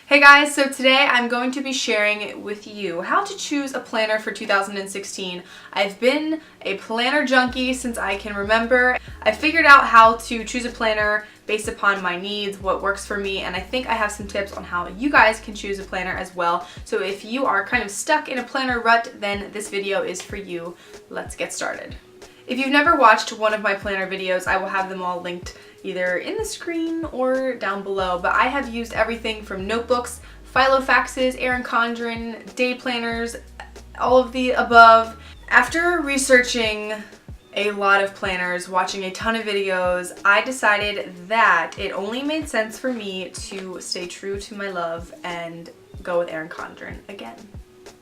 Hey guys, so today I'm going to be sharing with you how to choose a planner for 2016. I've been a planner junkie since I can remember. I figured out how to choose a planner based upon my needs, what works for me, and I think I have some tips on how you guys can choose a planner as well. So if you are kind of stuck in a planner rut, then this video is for you. Let's get started. If you've never watched one of my planner videos, I will have them all linked either in the screen or down below, but I have used everything from notebooks, filofaxes, ERIN CONDREN, day planners, all of the above. After researching a lot of planners, watching a ton of videos, I decided that it only made sense for me to stay true to my love and go with ERIN CONDREN again.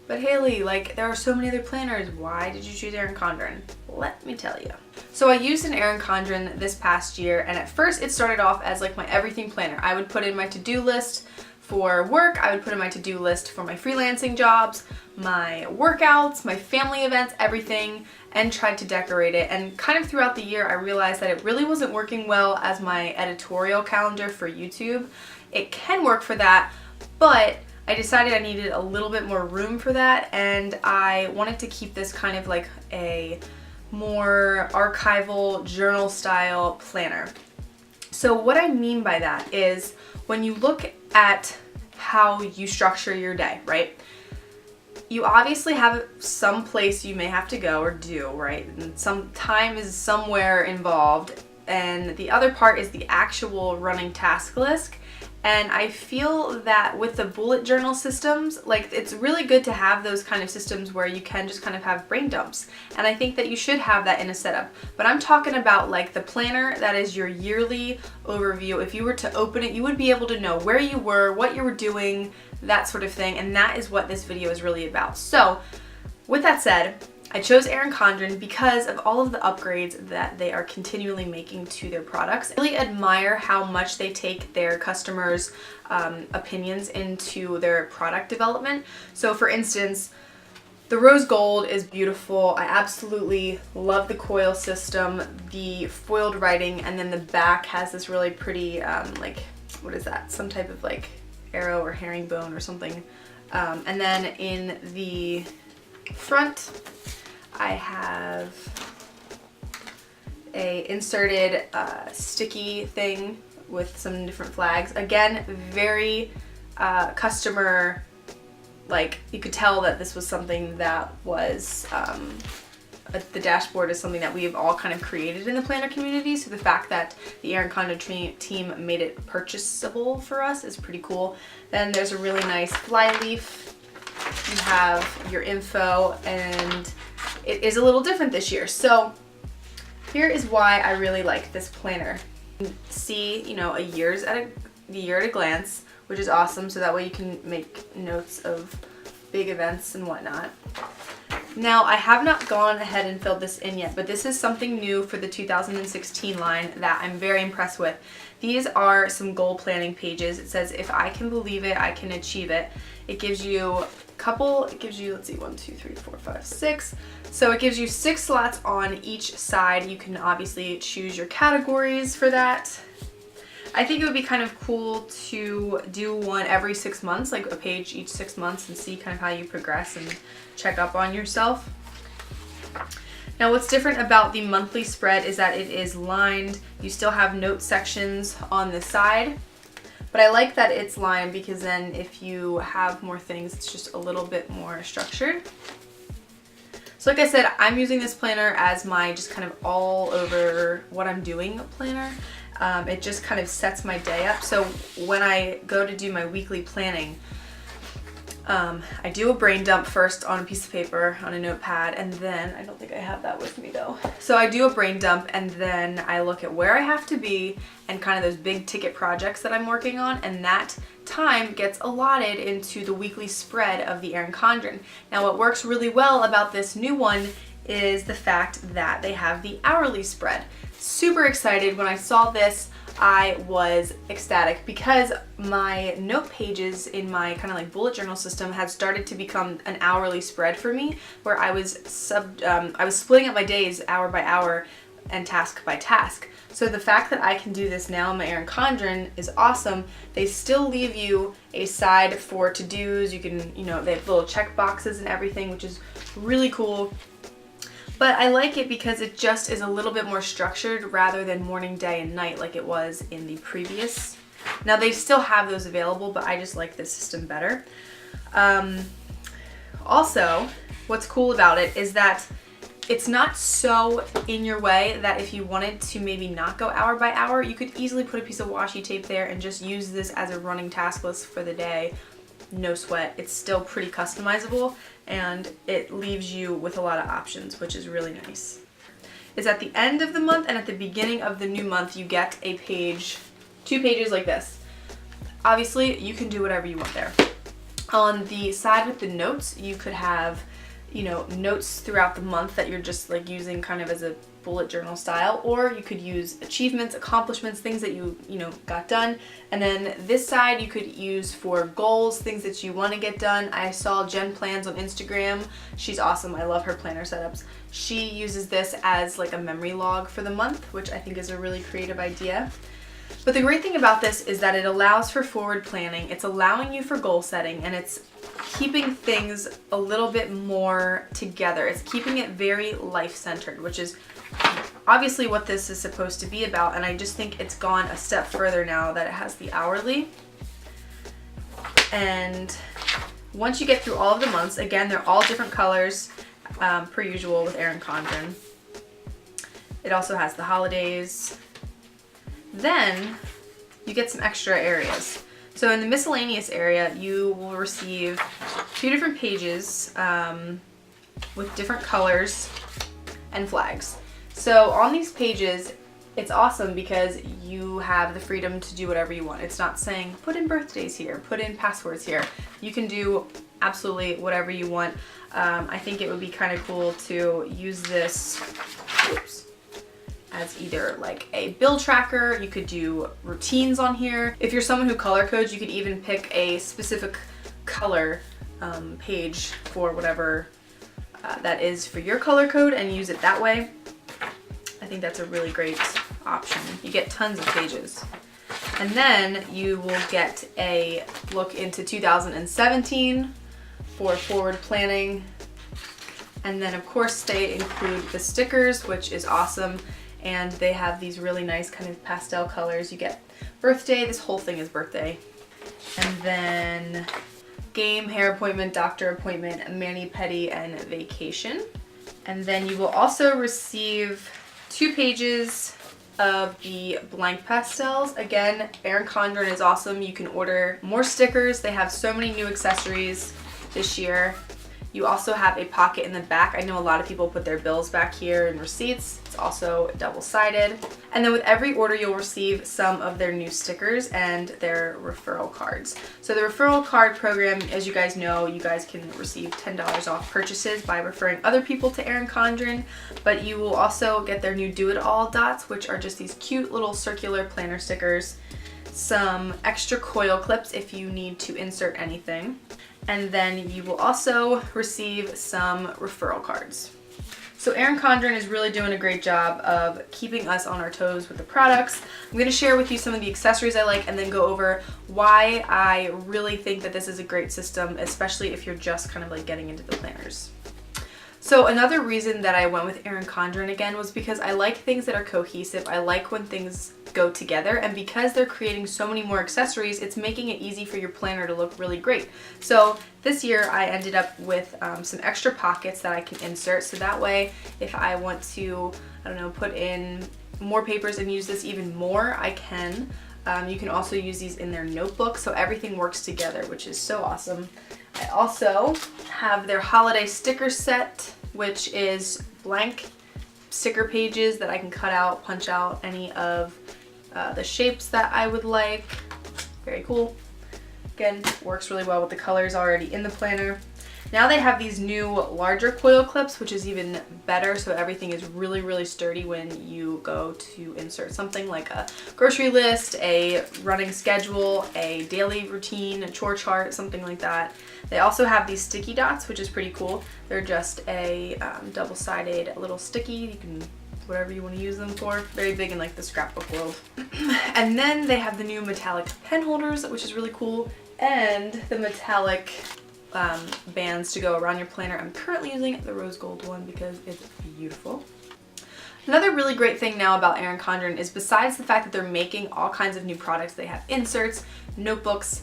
But Haley, like, there are so many other planners. Why did you choose ERIN CONDREN? Let me tell you. So I used an ERIN CONDREN this past year, and at first it started off as like my everything planner. I would put in my to-do list for work, I would put in my to-do list for my freelancing jobs, my workouts, my family events, everything, and tried to decorate it. And kind of throughout the year I realized that it really wasn't working well as my editorial calendar for YouTube. It can work for that, but I decided I needed a little bit more room for that, and I wanted to keep this kind of like a more archival journal style planner. So what I mean by that is when you look at how you structure your day, right? You obviously have some place you may have to go or do, right? And some time is somewhere involved, and the other part is the actual running task list. And I feel that with the bullet journal systems, like, it's really good to have those kind of systems where you can just kind of have brain dumps. And I think that you should have that in a setup. But I'm talking about like the planner that is your yearly overview. If you were to open it, you would be able to know where you were, what you were doing, that sort of thing. And that is what this video is really about. So with that said, I chose ERIN CONDREN because of all of the upgrades that they are continually making to their products. I really admire how much they take their customers' opinions into their product development. So for instance, the rose gold is beautiful. I absolutely love the coil system, the foiled writing, and then the back has this really pretty, like, what is that? Some type of like arrow or herringbone or something. And then in the front, I have a inserted sticky thing with some different flags. Again, very customer, like, you could tell that this was something that was, the dashboard is something that we have all kind of created in the planner community. So the fact that the ERIN CONDREN team made it purchasable for us is pretty cool. Then there's a really nice fly leaf. You have your info, and it is a little different this year. So here is why I really like this planner. See, you know, a year at a glance, which is awesome. So that way you can make notes of big events and whatnot. Now, I have not gone ahead and filled this in yet, but this is something new for the 2016 line that I'm very impressed with. These are some goal planning pages. It says, if I can believe it, I can achieve it. It gives you a couple, it gives you, let's see, 1, 2, 3, 4, 5, 6. So it gives you 6 slots on each side. You can obviously choose your categories for that. I think it would be kind of cool to do one every 6 months, like a page each 6 months, and see kind of how you progress and check up on yourself. Now, what's different about the monthly spread is that it is lined. You still have note sections on the side, but I like that it's lined because then if you have more things, it's just a little bit more structured. So like I said, I'm using this planner as my just kind of all over what I'm doing planner. It just kind of sets my day up. So when I go to do my weekly planning, I do a brain dump first on a piece of paper, on a notepad, and then, I don't think I have that with me though. So I do a brain dump, and then I look at where I have to be and kind of those big ticket projects that I'm working on, and that time gets allotted into the weekly spread of the ERIN CONDREN. Now, what works really well about this new one is the fact that they have the hourly spread. Super excited. When I saw this, I was ecstatic because my note pages in my kind of like bullet journal system had started to become an hourly spread for me, where I was splitting up my days hour by hour and task by task. So the fact that I can do this now in my ERIN CONDREN is awesome. They still leave you a side for to-dos. You can, you know, they have little check boxes and everything, which is really cool. But I like it because it just is a little bit more structured rather than morning, day, and night like it was in the previous. Now they still have those available, but I just like this system better. Also, what's cool about it is that it's not so in your way that if you wanted to maybe not go hour by hour, you could easily put a piece of washi tape there and just use this as a running task list for the day. No sweat. It's still pretty customizable and it leaves you with a lot of options, which is really nice. It's at the end of the month and at the beginning of the new month you get a page, 2 pages like this. Obviously, you can do whatever you want there. On the side with the notes, you could have, you know, notes throughout the month that you're just like using kind of as a bullet journal style, or you could use achievements, accomplishments, things that you know, got done. And then this side you could use for goals, things that you want to get done. I saw Jen Plans on Instagram. She's awesome. I love her planner setups. She uses this as like a memory log for the month, which I think is a really creative idea. But the great thing about this is that it allows for forward planning, it's allowing you for goal setting, and it's keeping things a little bit more together. It's keeping it very life-centered, which is obviously what this is supposed to be about, and I just think it's gone a step further now that it has the hourly. And once you get through all of the months, again, they're all different colors, per usual with ERIN CONDREN. It also has the holidays. Then you get some extra areas. So in the miscellaneous area, you will receive 2 different pages with different colors and flags. So on these pages, it's awesome because you have the freedom to do whatever you want. It's not saying put in birthdays here, put in passwords here. You can do absolutely whatever you want. I think it would be kind of cool to use this, as either like a bill tracker. You could do routines on here. If you're someone who color codes, you could even pick a specific color page for whatever that is for your color code and use it that way. I think that's a really great option. You get tons of pages. And then you will get a look into 2017 for forward planning. And then of course they include the stickers, which is awesome. And they have these really nice kind of pastel colors. You get birthday, this whole thing is birthday. And then game, hair appointment, doctor appointment, mani-pedi, and vacation. And then you will also receive 2 pages of the blank pastels. Again, ERIN CONDREN is awesome. You can order more stickers. They have so many new accessories this year. You also have a pocket in the back. I know a lot of people put their bills back here and receipts. It's also double-sided. And then with every order, you'll receive some of their new stickers and their referral cards. So the referral card program, as you guys know, you guys can receive $10 off purchases by referring other people to ERIN CONDREN, but you will also get their new Do It All dots, which are just these cute little circular planner stickers, some extra coil clips if you need to insert anything, and then you will also receive some referral cards. So ERIN CONDREN is really doing a great job of keeping us on our toes with the products. I'm going to share with you some of the accessories I like and then go over why I really think that this is a great system, especially if you're just kind of like getting into the planners. So another reason that I went with ERIN CONDREN again was because I like things that are cohesive. I like when things go together, and because they're creating so many more accessories, it's making it easy for your planner to look really great. So this year I ended up with some extra pockets that I can insert, so that way if I want to, I don't know, put in more papers and use this even more, I can. You can also use these in their notebook, so everything works together, which is so awesome. I also have their holiday sticker set, which is blank sticker pages that I can cut out, punch out any of the shapes that I would like. Very cool. Again, works really well with the colors already in the planner. Now they have these new larger coil clips, which is even better, so everything is really, really sturdy when you go to insert something like a grocery list, a running schedule, a daily routine, a chore chart, something like that. They also have these sticky dots, which is pretty cool. They're just a double-sided little sticky. You can whatever you want to use them for. Very big in like the scrapbook world. And then they have the new metallic pen holders, which is really cool, and the metallic bands to go around your planner. I'm currently using the rose gold one because it's beautiful. Another really great thing now about ERIN CONDREN is, besides the fact that they're making all kinds of new products, they have inserts, notebooks,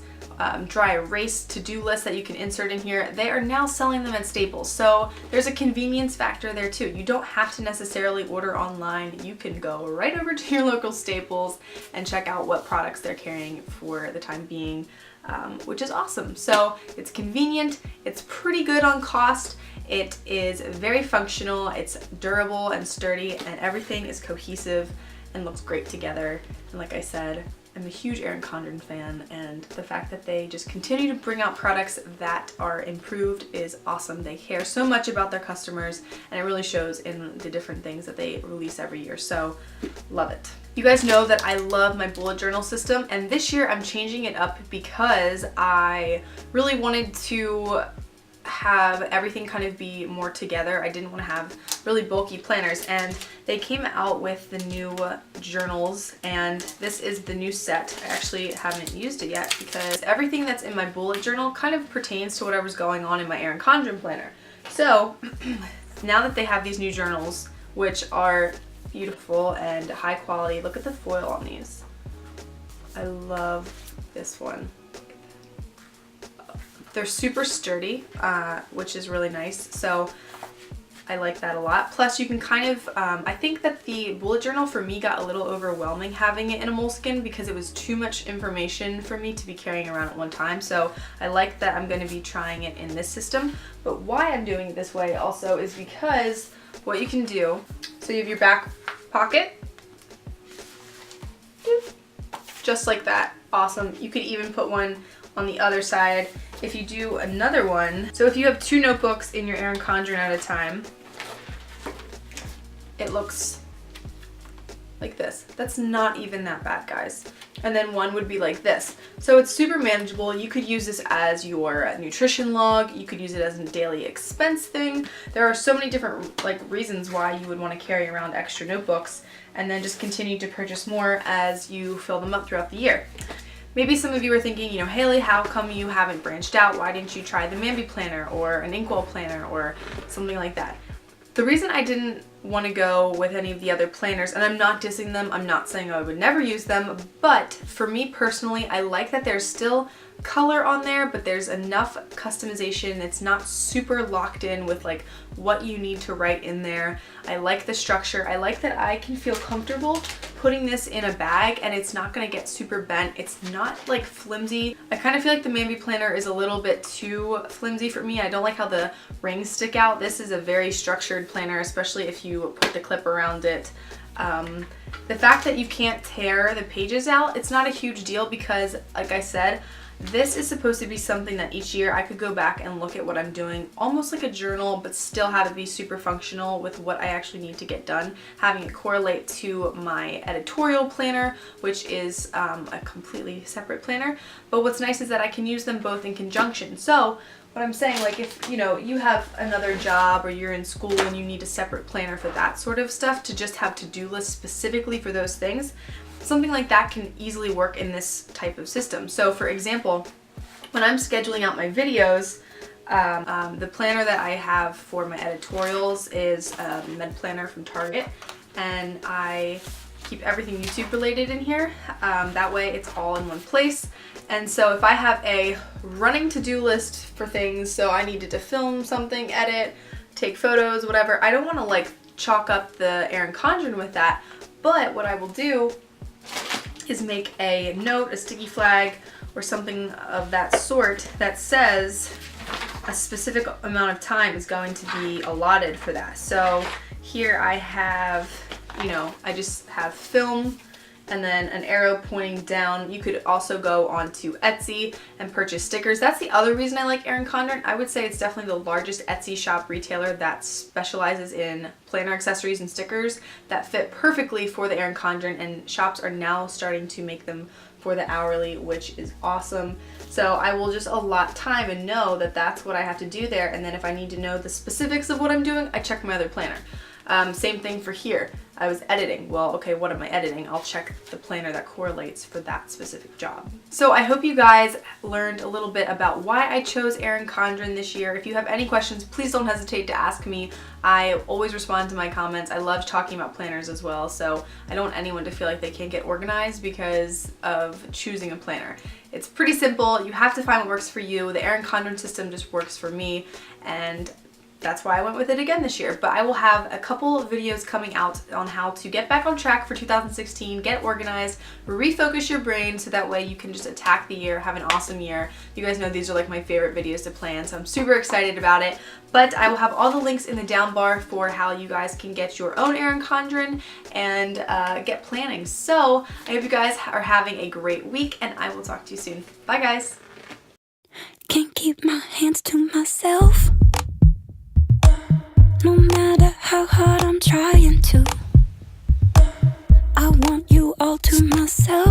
dry erase to-do lists that you can insert in here. They are now selling them at Staples, so there's a convenience factor there too. You don't have to necessarily order online. You can go right over to your local Staples and check out what products they're carrying for the time being, which is awesome. So it's convenient, it's pretty good on cost, it is very functional, it's durable and sturdy, and everything is cohesive and looks great together. And like I said, I'm a huge ERIN CONDREN fan, and the fact that they just continue to bring out products that are improved is awesome. They care so much about their customers, and it really shows in the different things that they release every year, so love it. You guys know that I love my bullet journal system, and this year I'm changing it up because I really wanted to have everything kind of be more together. I didn't want to have really bulky planners, and they came out with the new journals, and this is the new set. I actually haven't used it yet because everything that's in my bullet journal kind of pertains to whatever's going on in my ERIN CONDREN planner. So now that they have these new journals, which are beautiful and high quality, look at the foil on these. I love this one. They're super sturdy, which is really nice, so I like that a lot. Plus you can kind of, I think that the bullet journal for me got a little overwhelming having it in a moleskin because it was too much information for me to be carrying around at one time, so I like that I'm going to be trying it in this system. But why I'm doing it this way also is because what you can do, so you have your back pocket, just like that, awesome. You could even put one on the other side if you do another one. So if you have 2 notebooks in your ERIN CONDREN at a time, it looks like this. That's not even that bad, guys. And then one would be like this. So it's super manageable. You could use this as your nutrition log. You could use it as a daily expense thing. There are so many different reasons why you would want to carry around extra notebooks, and then just continue to purchase more as you fill them up throughout the year. Maybe some of you are thinking, you know, Haley, how come you haven't branched out? Why didn't you try the Mambi planner or an Inkwell planner or something like that? The reason I didn't want to go with any of the other planners, and I'm not dissing them, I'm not saying I would never use them, but for me personally, I like that there's still color on there, but there's enough customization. It's not super locked in with like what you need to write in there. I like the structure. I like that I can feel comfortable putting this in a bag and it's not going to get super bent. It's not like flimsy. I kind of feel like the Mambi planner is a little bit too flimsy for me. I don't like how the rings stick out. This is a very structured planner, especially if you put the clip around it. The fact that you can't tear the pages out, it's not a huge deal because, like I said, this is supposed to be something that each year I could go back and look at what I'm doing, almost like a journal, but still have it be super functional with what I actually need to get done, having it correlate to my editorial planner, which is a completely separate planner. But what's nice is that I can use them both in conjunction. So what I'm saying, like if you know you have another job or you're in school and you need a separate planner for that sort of stuff, to just have to-do lists specifically for those things, something like that can easily work in this type of system. So for example, when I'm scheduling out my videos, the planner that I have for my editorials is a med planner from Target, and I keep everything YouTube related in here. That way it's all in one place. And so if I have a running to-do list for things, so I needed to film something, edit, take photos, whatever, I don't want to like chalk up the ERIN CONDREN with that, but what I will do is make a note, a sticky flag, or something of that sort that says a specific amount of time is going to be allotted for that. So here I have, you know, I just have film and then an arrow pointing down. You could also go onto Etsy and purchase stickers. That's the other reason I like ERIN CONDREN. I would say it's definitely the largest Etsy shop retailer that specializes in planner accessories and stickers that fit perfectly for the ERIN CONDREN, and shops are now starting to make them for the hourly, which is awesome. So I will just allot time and know that that's what I have to do there, and then if I need to know the specifics of what I'm doing, I check my other planner. Same thing for here. I was editing. Well, okay, what am I editing? I'll check the planner that correlates for that specific job. So I hope you guys learned a little bit about why I chose ERIN CONDREN this year. If you have any questions, please don't hesitate to ask me. I always respond to my comments. I love talking about planners as well, so I don't want anyone to feel like they can't get organized because of choosing a planner. It's pretty simple. You have to find what works for you. The ERIN CONDREN system just works for me, and that's why I went with it again this year. But I will have a couple of videos coming out on how to get back on track for 2016, get organized, refocus your brain so that way you can just attack the year, have an awesome year. You guys know these are like my favorite videos to plan, so I'm super excited about it. But I will have all the links in the down bar for how you guys can get your own ERIN CONDREN and get planning. So I hope you guys are having a great week, and I will talk to you soon. Bye guys. Can't keep my hands to myself. No matter how hard I'm trying to, I want you all to myself.